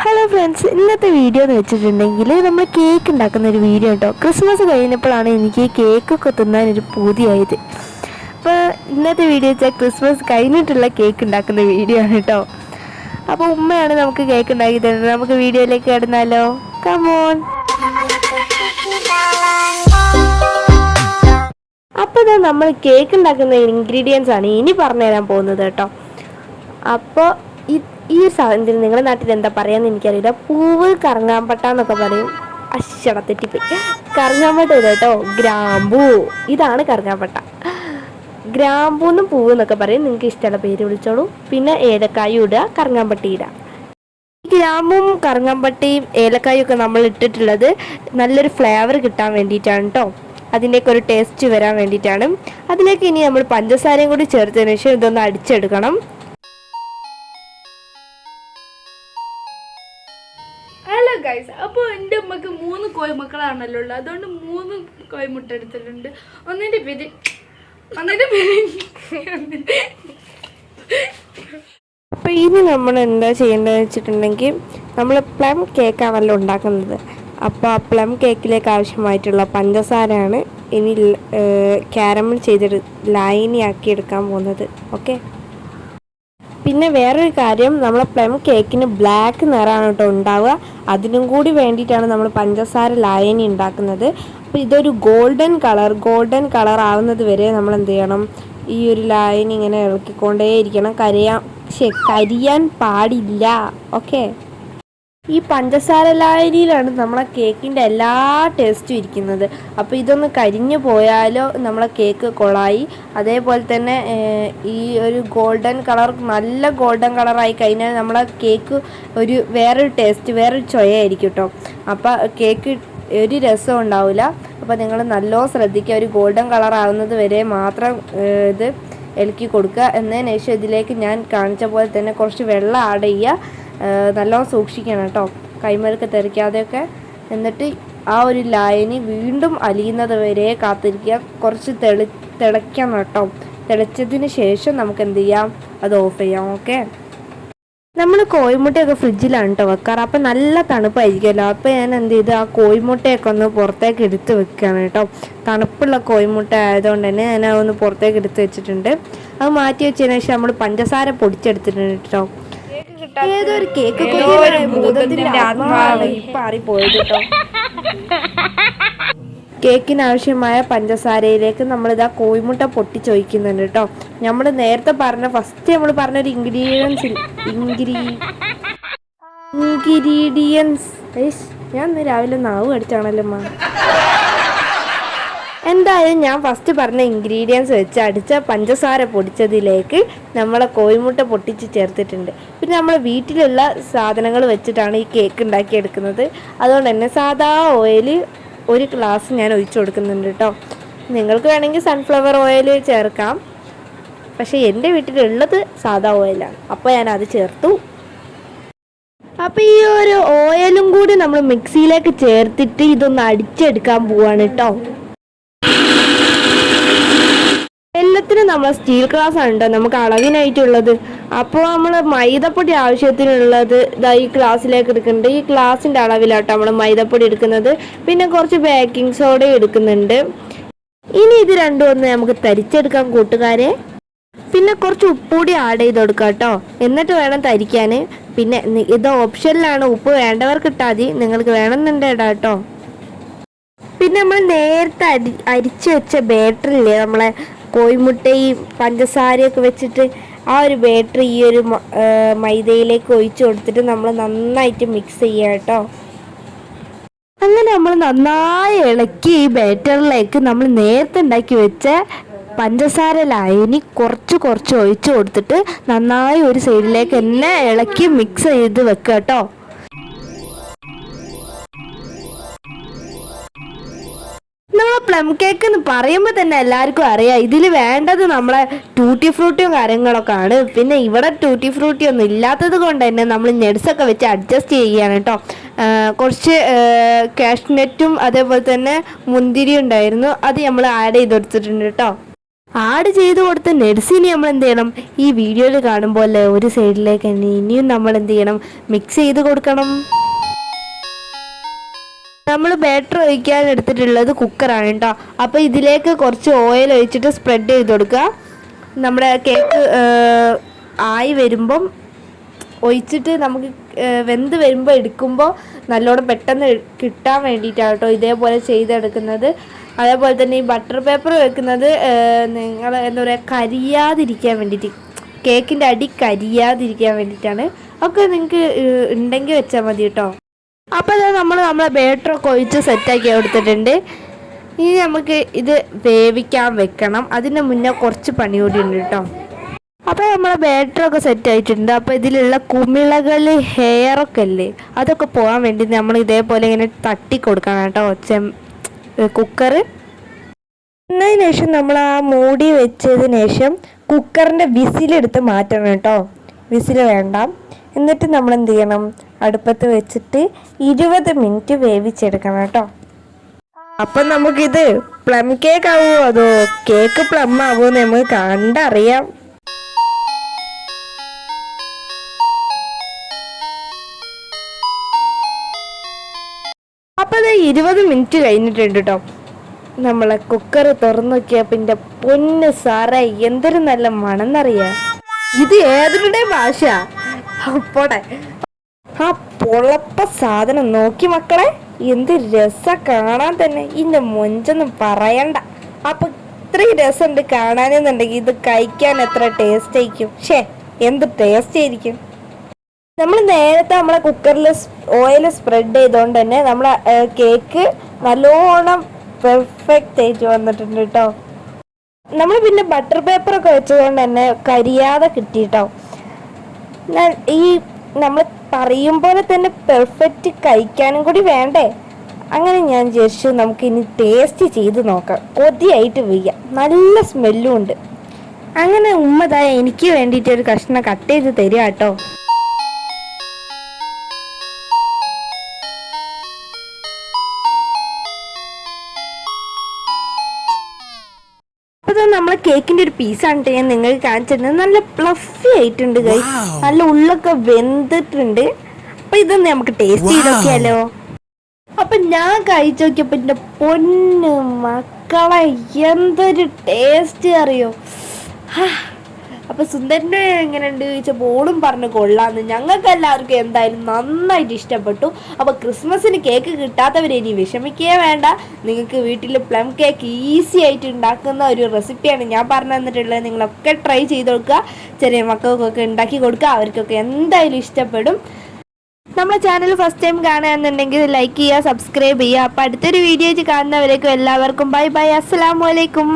Hello friends, ഇന്നത്തെ video എന്ന് വെച്ചിട്ടുണ്ടെങ്കിൽ നമ്മൾ കേക്ക് ഉണ്ടാക്കുന്ന ഒരു വീഡിയോ കേട്ടോ. ക്രിസ്മസ് കഴിഞ്ഞപ്പോഴാണ് എനിക്ക് കേക്കൊക്കെ തിന്നാനൊരു പൂതിയായത്. അപ്പോൾ ഇന്നത്തെ വീഡിയോ വെച്ചാൽ ക്രിസ്മസ് കഴിഞ്ഞിട്ടുള്ള കേക്ക് ഉണ്ടാക്കുന്ന വീഡിയോ ആണ് കേട്ടോ. അപ്പോൾ ഉമ്മയാണ് നമുക്ക് കേക്ക് ഉണ്ടാക്കി തരുന്നത്. നമുക്ക് വീഡിയോയിലേക്ക് കിടന്നാലോ? കമോൺ. അപ്പോൾ നമ്മൾ കേക്ക് ഉണ്ടാക്കുന്ന ഇൻഗ്രീഡിയൻസ് ആണ് ഇനി പറഞ്ഞു തരാൻ പോകുന്നത് കേട്ടോ. അപ്പോൾ ഈ സാധനത്തിന് നിങ്ങളുടെ നാട്ടിൽ എന്താ പറയാന്ന് എനിക്കറിയില്ല. പൂവ് കറങ്ങാമ്പട്ട എന്നൊക്കെ പറയും. തെറ്റിപ്പോയി. കറങ്ങാമ്പട്ട ഇത് കേട്ടോ. ഗ്രാമ്പൂ, ഇതാണ് കറങ്ങാമ്പട്ട. ഗ്രാമ്പൂന്നും പൂവ് എന്നൊക്കെ പറയും. നിങ്ങൾക്ക് ഇഷ്ടമുള്ള പേര് വിളിച്ചോളൂ. പിന്നെ ഏലക്കായും ഇടുക, കറങ്ങാമ്പട്ടി ഇടുക. ഗ്രാമ്പും കറങ്ങാമ്പട്ടയും ഏലക്കായും ഒക്കെ നമ്മൾ ഇട്ടിട്ടുള്ളത് നല്ലൊരു ഫ്ലേവർ കിട്ടാൻ വേണ്ടിയിട്ടാണ് കേട്ടോ. അതിൻ്റെയൊക്കെ ഒരു ടേസ്റ്റ് വരാൻ വേണ്ടിയിട്ടാണ്. അതിലേക്ക് ഇനി നമ്മൾ പഞ്ചസാരയും കൂടി ചേർത്തതിന് ശേഷം ഇതൊന്ന് അടിച്ചെടുക്കണം. ഹലോ ഗൈസ്, അപ്പോൾ എൻ്റെ അമ്മക്ക് 3 കോഴിമക്കളാണല്ലോ ഉള്ളത്. അതുകൊണ്ട് 3 കോഴിമുട്ട എടുത്തിട്ടുണ്ട്. ഒന്നിൻ്റെ പേര് അപ്പോൾ ഇനി നമ്മൾ എന്താ ചെയ്യേണ്ടതെന്ന് വെച്ചിട്ടുണ്ടെങ്കിൽ, നമ്മൾ പ്ലം കേക്കാണല്ലോ ഉണ്ടാക്കുന്നത്. അപ്പോൾ ആ പ്ലം കേക്കിലേക്ക് ആവശ്യമായിട്ടുള്ള പഞ്ചസാരയാണ് ഇനി കാരമൽ ചെയ്തിട്ട് ലൈനിയാക്കി എടുക്കാൻ പോകുന്നത്. ഓക്കെ. പിന്നെ വേറൊരു കാര്യം, നമ്മളെ പ്ലം കേക്കിന് ബ്ലാക്ക് നിറമാണ് കേട്ടോ ഉണ്ടാവുക. അതിനും കൂടി വേണ്ടിയിട്ടാണ് നമ്മൾ പഞ്ചസാര ലായനി ഉണ്ടാക്കുന്നത്. അപ്പോൾ ഇതൊരു ഗോൾഡൻ കളർ ആവുന്നത് വരെ നമ്മൾ എന്ത് ചെയ്യണം, ഈ ഒരു ലായനി ഇങ്ങനെ ഇളക്കിക്കൊണ്ടേയിരിക്കണം. കരിയാൻ പാടില്ല. ഓക്കെ. ഈ പഞ്ചസാര ലായനിയിലാണ് നമ്മളെ കേക്കിൻ്റെ എല്ലാ ടേസ്റ്റും ഇരിക്കുന്നത്. അപ്പോൾ ഇതൊന്ന് കരിഞ്ഞു പോയാലോ നമ്മളെ കേക്ക് കൊളായി. അതേപോലെ തന്നെ ഈ ഒരു നല്ല ഗോൾഡൻ കളറായി കഴിഞ്ഞാൽ നമ്മളെ കേക്ക് വേറൊരു ടേസ്റ്റ്, വേറൊരു ചൊയയായിരിക്കും കേട്ടോ. അപ്പോൾ കേക്ക് ഒരു രസം ഉണ്ടാവില്ല. അപ്പോൾ നിങ്ങൾ നല്ലോണം ശ്രദ്ധിക്കുക. ഒരു ഗോൾഡൻ കളർ ആവുന്നത് വരെ മാത്രം ഇത് ഇളക്കി കൊടുക്കുക. എന്നതിന് ശേഷം ഇതിലേക്ക് ഞാൻ കാണിച്ച പോലെ തന്നെ കുറച്ച് വെള്ളം ആഡ് ചെയ്യുക. നല്ലോണം സൂക്ഷിക്കണം കേട്ടോ, കൈമലൊക്കെ തെറിക്കാതെയൊക്കെ. എന്നിട്ട് ആ ഒരു ലായനി വീണ്ടും അലിയുന്നത് വരെ കാത്തിരിക്കുക. കുറച്ച് തിളയ്ക്കണം കേട്ടോ. തിളച്ചതിന് ശേഷം നമുക്ക് എന്ത് ചെയ്യാം, അത് ഓഫ് ചെയ്യാം. ഓക്കെ. നമ്മൾ കോഴിമുട്ടയൊക്കെ ഫ്രിഡ്ജിലാണ് കേട്ടോ വെക്കാറ്. അപ്പം നല്ല തണുപ്പായിരിക്കുമല്ലോ. അപ്പോൾ ഞാൻ എന്ത് ചെയ്തു, ആ കോഴിമുട്ടയൊക്കെ ഒന്ന് പുറത്തേക്ക് എടുത്ത് വെക്കുകയാണ് കേട്ടോ. തണുപ്പുള്ള കോഴിമുട്ട ആയതുകൊണ്ട് തന്നെ ഞാൻ അതൊന്ന് പുറത്തേക്ക് എടുത്ത് വെച്ചിട്ടുണ്ട്. അത് മാറ്റി വെച്ചതിന് ശേഷം നമ്മൾ പഞ്ചസാര പൊടിച്ചെടുത്തിട്ടുണ്ട് കേട്ടോ. ഏതൊരു കേക്ക് പോയത് കേട്ടോ. കേക്കിന് ആവശ്യമായ പഞ്ചസാരയിലേക്ക് നമ്മളിതാ കോഴിമുട്ട പൊട്ടിച്ചൊഴിക്കുന്നുണ്ട് കേട്ടോ. നമ്മൾ നേരത്തെ ഫസ്റ്റ് നമ്മൾ പറഞ്ഞൊരു ഇൻഗ്രീഡിയൻസ് ഞാൻ ഇന്ന് രാവിലെ നാവ് കടിച്ചാണല്ലോ അമ്മ. എന്തായാലും ഞാൻ ഫസ്റ്റ് പറഞ്ഞ ഇൻഗ്രീഡിയൻസ് വെച്ച് അടിച്ച പഞ്ചസാര പൊടിച്ചതിലേക്ക് നമ്മളെ കോഴിമുട്ട പൊട്ടിച്ച് ചേർത്തിട്ടുണ്ട്. പിന്നെ നമ്മൾ വീട്ടിലുള്ള സാധനങ്ങൾ വെച്ചിട്ടാണ് ഈ കേക്ക് ഉണ്ടാക്കിയെടുക്കുന്നത്. അതുകൊണ്ട് തന്നെ സാധാ ഓയിൽ 1 ഗ്ലാസ് ഞാൻ ഒഴിച്ചു കൊടുക്കുന്നുണ്ട് കേട്ടോ. നിങ്ങൾക്ക് വേണമെങ്കിൽ സൺഫ്ലവർ ഓയിൽ ചേർക്കാം. പക്ഷേ എൻ്റെ വീട്ടിലുള്ളത് സാധാ ഓയിലാണ്, അപ്പോൾ ഞാൻ അത് ചേർത്തു. അപ്പോൾ ഈ ഒരു ഓയിലും കൂടി നമ്മൾ മിക്സിയിലേക്ക് ചേർത്തിട്ട് ഇതൊന്ന് അടിച്ചെടുക്കാൻ പോവാണ് കേട്ടോ. എല്ലാത്തിനും നമ്മൾ സ്റ്റീൽ ഗ്ലാസ് ആണ് കേട്ടോ നമുക്ക് അളവിനായിട്ടുള്ളത്. അപ്പോൾ നമ്മൾ മൈദപ്പൊടി ആവശ്യത്തിനുള്ളത് ഈ ഗ്ലാസ്സിലേക്ക് എടുക്കുന്നുണ്ട്. ഈ ഗ്ലാസിൻ്റെ അളവിലാട്ടോ നമ്മൾ മൈദപ്പൊടി എടുക്കുന്നത്. പിന്നെ കുറച്ച് ബേക്കിംഗ് സോഡ എടുക്കുന്നുണ്ട്. ഇനി ഇത് രണ്ടും ഒന്ന് നമുക്ക് തരിച്ചെടുക്കാം കൂട്ടുകാരെ. പിന്നെ കുറച്ച് ഉപ്പുകൂടി ആഡ് ചെയ്ത് കൊടുക്കാം കേട്ടോ. എന്നിട്ട് വേണം തരിക്കാൻ. പിന്നെ ഇത് ഓപ്ഷനിലാണ്, ഉപ്പ് വേണ്ടവർക്ക് ഇട്ടാൽ മതി, നിങ്ങൾക്ക് വേണമെന്നുണ്ട് ഇടാം കേട്ടോ. പിന്നെ നമ്മൾ നേരത്തെ അരിച്ചു വെച്ച ബാറ്ററില്ലേ, നമ്മളെ കോഴിമുട്ടയും പഞ്ചസാരയൊക്കെ വെച്ചിട്ട് ആ ഒരു ബാറ്ററി ഈ ഒരു മൈദയിലേക്ക് ഒഴിച്ചു കൊടുത്തിട്ട് നമ്മൾ നന്നായിട്ട് മിക്സ് ചെയ്യുക കേട്ടോ. അങ്ങനെ നമ്മൾ നന്നായി ഇളക്കി ഈ ബാറ്ററിലേക്ക് നമ്മൾ നേരത്തെ ഉണ്ടാക്കി വെച്ച പഞ്ചസാര ലായനി കുറച്ച് ഒഴിച്ചു കൊടുത്തിട്ട് നന്നായി ഒരു സൈഡിലേക്ക് തന്നെ ഇളക്കി മിക്സ് ചെയ്ത് വെക്കുക കേട്ടോ. നമ്മളെ പ്ലം കേക്ക് എന്ന് പറയുമ്പോൾ തന്നെ എല്ലാവർക്കും അറിയാം, ഇതിൽ വേണ്ടത് നമ്മളെ ടൂട്ടി ഫ്രൂട്ടിയും കാര്യങ്ങളൊക്കെ ആണ്. പിന്നെ ഇവിടെ ടൂട്ടി ഫ്രൂട്ടി ഒന്നും ഇല്ലാത്തത് കൊണ്ട് തന്നെ നമ്മൾ നെട്സൊക്കെ വെച്ച് അഡ്ജസ്റ്റ് ചെയ്യുകയാണ് കേട്ടോ. കുറച്ച് കാഷ്നട്ടും അതേപോലെ തന്നെ മുന്തിരി ഉണ്ടായിരുന്നു, അത് നമ്മൾ ആഡ് ചെയ്ത് കൊടുത്തിട്ടുണ്ട് കേട്ടോ. ആഡ് ചെയ്ത് കൊടുത്ത നട്സിനെ നമ്മൾ എന്ത് ചെയ്യണം, ഈ വീഡിയോയിൽ കാണുമ്പോൾ ഒരു സൈഡിലേക്ക് തന്നെ ഇനിയും നമ്മൾ എന്ത് ചെയ്യണം, മിക്സ് ചെയ്ത് കൊടുക്കണം. നമ്മൾ ബാറ്റർ ഒഴിക്കാൻ എടുത്തിട്ടുള്ളത് കുക്കറാണ് കേട്ടോ. അപ്പോൾ ഇതിലേക്ക് കുറച്ച് ഓയിൽ ഒഴിച്ചിട്ട് സ്പ്രെഡ് ചെയ്ത് കൊടുക്കുക. നമ്മുടെ കേക്ക് ആയി വരുമ്പം ഒഴിച്ചിട്ട് നമുക്ക് വെന്ത് വരുമ്പോൾ എടുക്കുമ്പോൾ നല്ലോണം പെട്ടെന്ന് കിട്ടാൻ വേണ്ടിയിട്ടാണ് കേട്ടോ ഇതേപോലെ ചെയ്തെടുക്കുന്നത്. അതേപോലെ തന്നെ ഈ ബട്ടർ പേപ്പർ വെക്കുന്നത് നിങ്ങൾ എന്താ പറയുക, കരിയാതിരിക്കാൻ വേണ്ടിയിട്ട്, കേക്കിൻ്റെ അടി കരിയാതിരിക്കാൻ വേണ്ടിയിട്ടാണ്. ഒക്കെ നിങ്ങൾക്ക് ഉണ്ടെങ്കിൽ വെച്ചാൽ മതി കേട്ടോ. അപ്പോൾ അത് നമ്മളെ ബാറ്ററൊക്കെ ഒഴിച്ച് സെറ്റാക്കി കൊടുത്തിട്ടുണ്ട്. ഇനി നമുക്ക് ഇത് വേവിക്കാൻ വെക്കണം. അതിന് മുന്നേ കുറച്ച് പണി കൂടി ഉണ്ട് കേട്ടോ. അപ്പോൾ നമ്മളെ ബാറ്ററൊക്കെ സെറ്റ് ആയിട്ടുണ്ട്. അപ്പോൾ ഇതിലുള്ള കുമിളകൾ, ഹെയറൊക്കെ അല്ലേ, അതൊക്കെ പോകാൻ വേണ്ടി നമ്മൾ ഇതേപോലെ ഇങ്ങനെ തട്ടി കൊടുക്കണം കേട്ടോ കുക്കർ. എന്നതിന് ശേഷം നമ്മൾ ആ മൂടി വെച്ചതിന് ശേഷം കുക്കറിൻ്റെ വിസിലെടുത്ത് മാറ്റണം കേട്ടോ. വിസിൽ വേണ്ട. എന്നിട്ട് നമ്മൾ എന്ത് ചെയ്യണം, അടുപ്പത്ത് വെച്ചിട്ട് 20 മിനിറ്റ് വേവിച്ചെടുക്കണം കേട്ടോ. അപ്പം നമുക്കിത് പ്ലം കേക്ക് ആവുമോ അതോ കേക്ക് പ്ലം ആവുമോ എന്ന് നമുക്ക് കണ്ടറിയാം. അപ്പോൾ അത് 20 മിനിറ്റ് കഴിഞ്ഞിട്ടുണ്ട് കേട്ടോ. നമ്മളെ കുക്കർ തുറന്നു നോക്കിയാൽ പിന്നെ പൊന്ന് സാറേ എന്തൊരു നല്ല മണമെന്നറിയാം. ഇത് ഏതൊരുടെ ഭാഷ പോട്ടെ. ആ പൊളപ്പ സാധനം നോക്കി മക്കളെ, എന്ത് രസം കാണാൻ തന്നെ. ഇതിൻ്റെ മൊഞ്ചൊന്നും പറയണ്ട. അപ്പം ഇത്രയും രസമുണ്ട് കാണാനെന്നുണ്ടെങ്കിൽ ഇത് കഴിക്കാൻ എത്ര ടേസ്റ്റ് ആയിരിക്കും. എന്ത് ടേസ്റ്റ് ആയിരിക്കും. നമ്മൾ നേരത്തെ നമ്മളെ കുക്കറിൽ ഓയിൽ സ്പ്രെഡ് ചെയ്തുകൊണ്ട് തന്നെ നമ്മളെ കേക്ക് നല്ലോണം പെർഫെക്റ്റ് ആയിട്ട് വന്നിട്ടുണ്ട് കേട്ടോ. നമ്മൾ പിന്നെ ബട്ടർ പേപ്പറൊക്കെ വെച്ചതുകൊണ്ട് തന്നെ കരിയാതെ കിട്ടിയിട്ടോ. ഈ നമ്മൾ പറയും പോലെ തന്നെ പെർഫെക്റ്റ് കഴിക്കാനും കൂടി വേണ്ടേ. അങ്ങനെ ഞാൻ വിചാരിച്ചു നമുക്ക് ഇനി ടേസ്റ്റ് ചെയ്ത് നോക്കാം. കൊതിയായിട്ട് വയ്യ, നല്ല സ്മെല്ലും ഉണ്ട്. അങ്ങനെ ഉമ്മതായ എനിക്ക് വേണ്ടിയിട്ട് ഒരു കഷ്ണം കട്ട് ചെയ്ത് തരിക കേട്ടോ. നമ്മളെ കേക്കിന്റെ ഒരു പീസാണ് ഞാൻ നിങ്ങൾക്ക് കാണിച്ചിട്ടുണ്ട്. നല്ല ഫ്ലഫി ആയിട്ടുണ്ട് ഗൈസ്, നല്ല ഉള്ളൊക്കെ വെന്തിട്ടുണ്ട്. അപ്പൊ ഇതൊന്ന് നമുക്ക് ടേസ്റ്റ് ചെയ്ത് നോക്കിയാലോ. അപ്പൊ ഞാൻ കഴിച്ചു നോക്കിയപ്പോ എന്റെ പൊന്നു മക്കളെ എന്തൊരു ടേസ്റ്റ് അറിയോ. അപ്പൊ സുന്ദരൻ്റെ എങ്ങനെയുണ്ട് ചോദിച്ചപ്പോൾ ഓളും പറഞ്ഞു കൊള്ളാന്ന്. ഞങ്ങൾക്ക് എല്ലാവർക്കും എന്തായാലും നന്നായിട്ട് ഇഷ്ടപ്പെട്ടു. അപ്പോൾ ക്രിസ്മസിന് കേക്ക് കിട്ടാത്തവരെ ഇനി വിഷമിക്കുകയേ വേണ്ട. നിങ്ങൾക്ക് വീട്ടിൽ പ്ലം കേക്ക് ഈസി ആയിട്ട് ഉണ്ടാക്കുന്ന ഒരു റെസിപ്പിയാണ് ഞാൻ പറഞ്ഞു തന്നിട്ടുള്ളത്. നിങ്ങളൊക്കെ ട്രൈ ചെയ്ത് കൊടുക്കുക. ചെറിയ മക്കൾക്കൊക്കെ ഉണ്ടാക്കി കൊടുക്കുക, അവർക്കൊക്കെ എന്തായാലും ഇഷ്ടപ്പെടും. നമ്മളെ ചാനൽ ഫസ്റ്റ് ടൈം കാണുകയാണെന്നുണ്ടെങ്കിൽ ലൈക്ക് ചെയ്യുക, സബ്സ്ക്രൈബ് ചെയ്യുക. അപ്പോൾ അടുത്തൊരു വീഡിയോ കാണുന്നവരേക്കും എല്ലാവർക്കും ബൈ ബൈ, അസ്സലാമു അലൈക്കും.